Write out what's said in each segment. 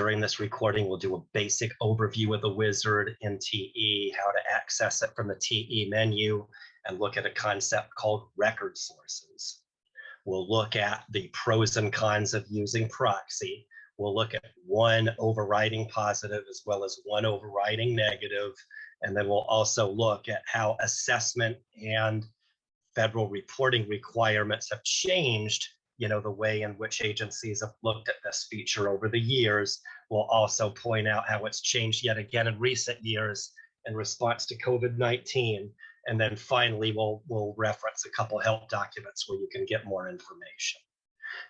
During this recording, we'll do a basic overview of the wizard in TE, how to access it from the TE menu, and look at a concept called record sources. We'll look at the pros and cons of using Proxy. We'll look at one overriding positive as well as one overriding negative. And then we'll also look at how assessment and federal reporting requirements have changed, the way in which agencies have looked at this feature over the years. We'll also point out how it's changed yet again in recent years in response to COVID-19. And then finally, we'll reference a couple help documents where you can get more information.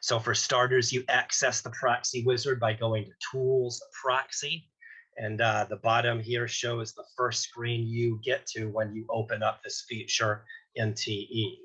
So for starters, you access the Proxy wizard by going to Tools, Proxy. And the bottom here shows the first screen you get to when you open up this feature in TE.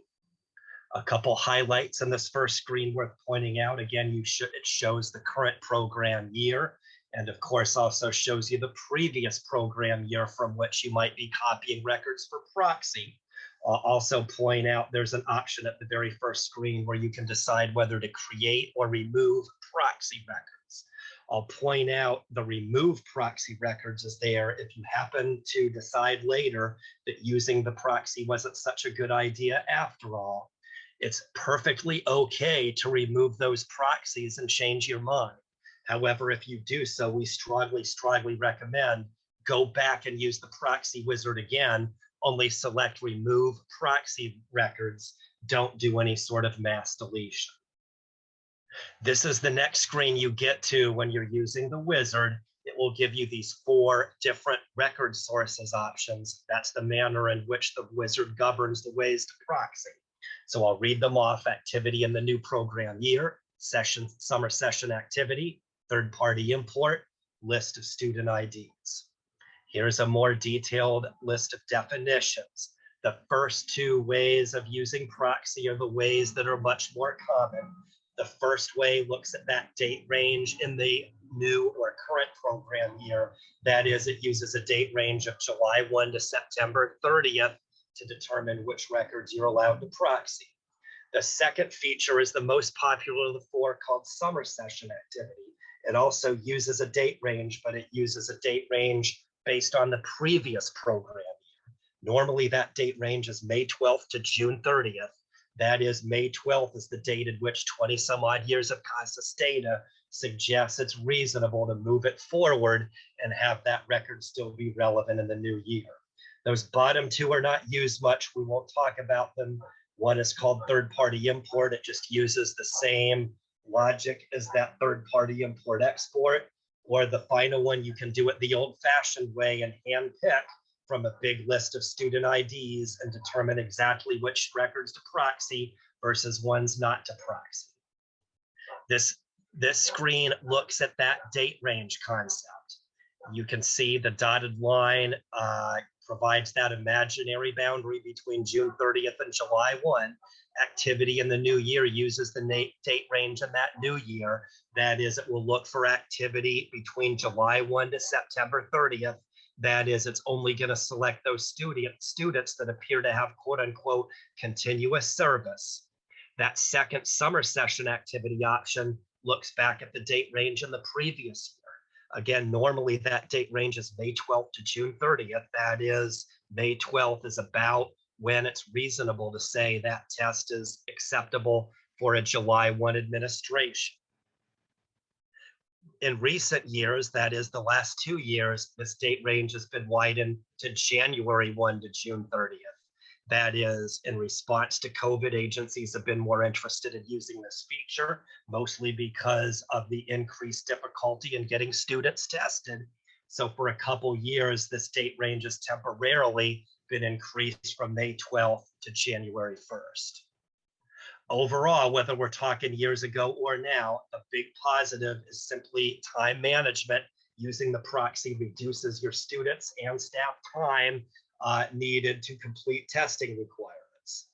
A couple highlights in this first screen worth pointing out. Again, it shows the current program year, and of course also shows you the previous program year from which you might be copying records for Proxy. I'll also point out there's an option at the very first screen where you can decide whether to create or remove Proxy records. I'll point out the remove Proxy records is there if you happen to decide later that using the Proxy wasn't such a good idea after all. It's perfectly okay to remove those proxies and change your mind. However, if you do so, we strongly recommend go back and use the Proxy wizard again, only select remove proxy records. Don't do any sort of mass deletion. This is the next screen you get to when you're using the wizard. It will give you these 4 different record sources options. That's the manner in which the wizard governs the ways to proxy. So I'll read them off: activity in the new program year, summer session activity, third-party import, list of student IDs. Here's a more detailed list of definitions. The first 2 ways of using Proxy are the ways that are much more common. The first way looks at that date range in the new or current program year. That is, it uses a date range of July 1 to September 30th to determine which records you're allowed to proxy. The second feature is the most popular of the 4, called summer session activity. It also uses a date range, but it uses a date range based on the previous program year. Normally that date range is May 12th to June 30th. That is, May 12th is the date at which 20 some odd years of CASAS data suggests it's reasonable to move it forward and have that record still be relevant in the new year. Those bottom 2 are not used much. We won't talk about them. One is called third-party import. It just uses the same logic as that third-party import export. Or the final one, you can do it the old-fashioned way and hand-pick from a big list of student IDs and determine exactly which records to proxy versus ones not to proxy. This screen looks at that date range concept. You can see the dotted line provides that imaginary boundary between June 30th and July 1. Activity in the new year uses the date range in that new year. That is, it will look for activity between July 1 to September 30th. That is, it's only going to select those students that appear to have quote unquote continuous service. That second summer session activity option looks back at the date range in the previous year. Again, normally that date range is May 12th to June 30th. That is, May 12th is about when it's reasonable to say that test is acceptable for a July 1 administration. In recent years, that is the last 2 years, this date range has been widened to January 1 to June 30th. That is, in response to COVID, agencies have been more interested in using this feature, mostly because of the increased difficulty in getting students tested. So for a couple years, this date range has temporarily been increased from May 12th to January 1st. Overall, whether we're talking years ago or now, a big positive is simply time management. Using the Proxy reduces your students and staff time needed to complete testing requirements.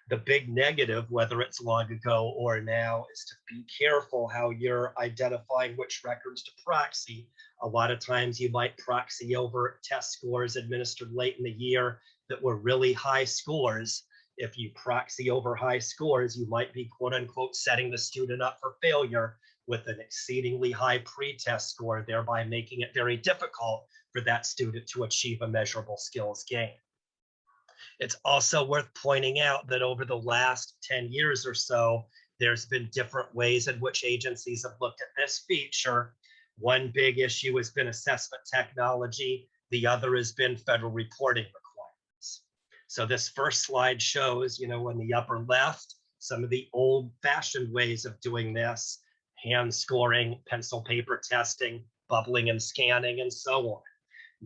The big negative, whether it's long ago or now, is to be careful how you're identifying which records to proxy. A lot of times you might proxy over test scores administered late in the year that were really high scores. If you proxy over high scores, you might be quote unquote setting the student up for failure with an exceedingly high pretest score, thereby making it very difficult for that student to achieve a measurable skills gain. It's also worth pointing out that over the last 10 years or so, there's been different ways in which agencies have looked at this feature. One big issue has been assessment technology. The other has been federal reporting requirements. So this first slide shows, on the upper left, some of the old-fashioned ways of doing this: hand scoring, pencil paper testing, bubbling and scanning, and so on.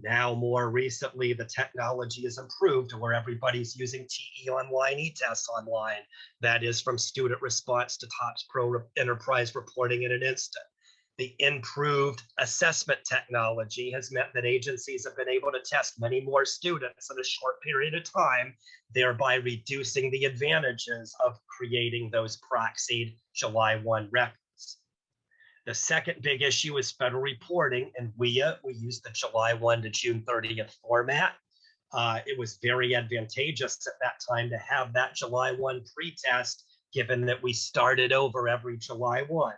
Now, more recently, the technology has improved to where everybody's using TE Online, e-tests online. That is from student response to TOPSpro enterprise reporting in an instant. The improved assessment technology has meant that agencies have been able to test many more students in a short period of time, thereby reducing the advantages of creating those proxied July 1 records. The second big issue is federal reporting. In WIA, we use the July 1 to June 30th format. It was very advantageous at that time to have that July 1 pretest, given that we started over every July 1.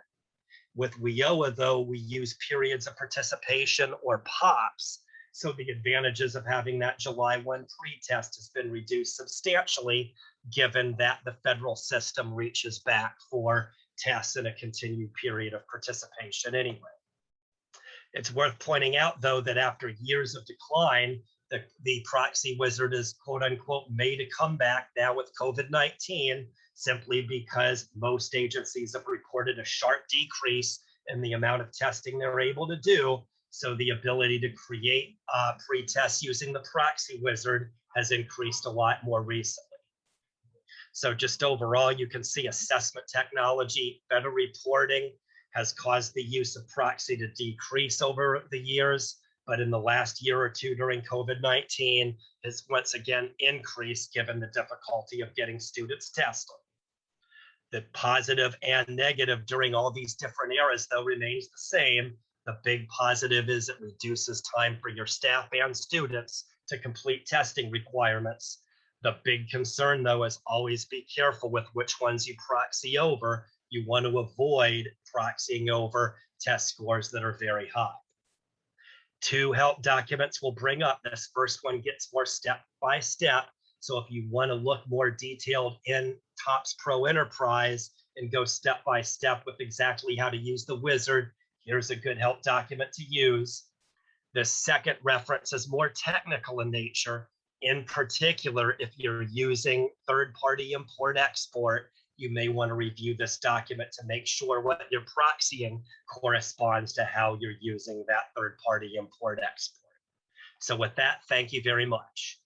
With WIOA, though, we use periods of participation, or POPs, so the advantages of having that July 1 pretest has been reduced substantially, given that the federal system reaches back for tests in a continued period of participation anyway. It's worth pointing out, though, that after years of decline, the proxy wizard is, quote unquote, made a comeback now with COVID-19, simply because most agencies have reported a sharp decrease in the amount of testing they're able to do. So the ability to create pre-tests using the proxy wizard has increased a lot more recently. So just overall, you can see assessment technology, federal reporting has caused the use of proxy to decrease over the years, but in the last year or two during COVID-19 has once again increased given the difficulty of getting students tested. The positive and negative during all these different eras, though, remains the same. The big positive is it reduces time for your staff and students to complete testing requirements. The big concern, though, is always be careful with which ones you proxy over. You want to avoid proxying over test scores that are very high. Two help documents we'll bring up. This first one gets more step by step. So if you want to look more detailed in TOPSpro Enterprise and go step by step with exactly how to use the wizard, here's a good help document to use. The second reference is more technical in nature. In particular, if you're using third-party import-export, you may want to review this document to make sure what you're proxying corresponds to how you're using that third-party import-export. So with that, thank you very much.